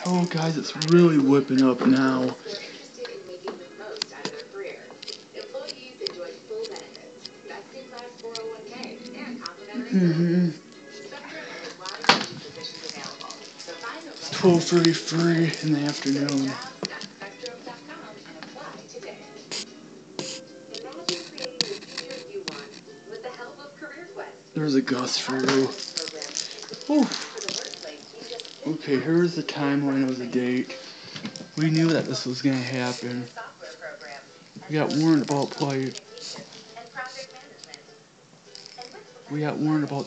Oh guys, it's really whipping up now. Mm-hmm. 12:33 in the afternoon. There's a gust for you. Whew. Okay, here's the timeline of the date. We knew that this was going to happen. We got warned about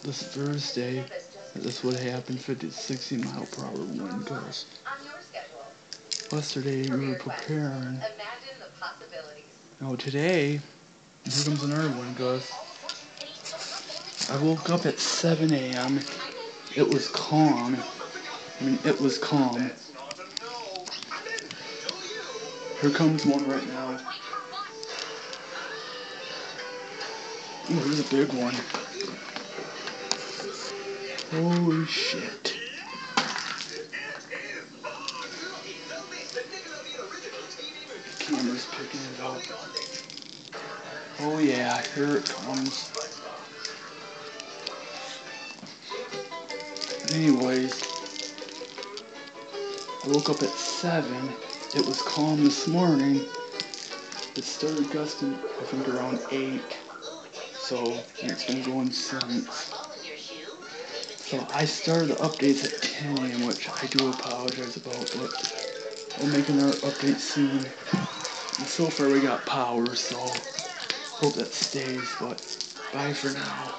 this Thursday that this would happen. 50 to 60 mile per hour wind gusts. Yesterday we were preparing. Now today, here comes another wind gust. I woke up at 7 a.m. It was calm. It was calm. Here comes one right now. Ooh, here's a big one. Holy shit. The camera's picking it up. Oh yeah, here it comes. Anyways, I woke up at 7. It was calm this morning. It started gusting, I think, around 8. So, it's been going since. So, I started the updates at 10 a.m., which I do apologize about, but I'll make another update soon. And so far, we got power, so hope that stays, but bye for now.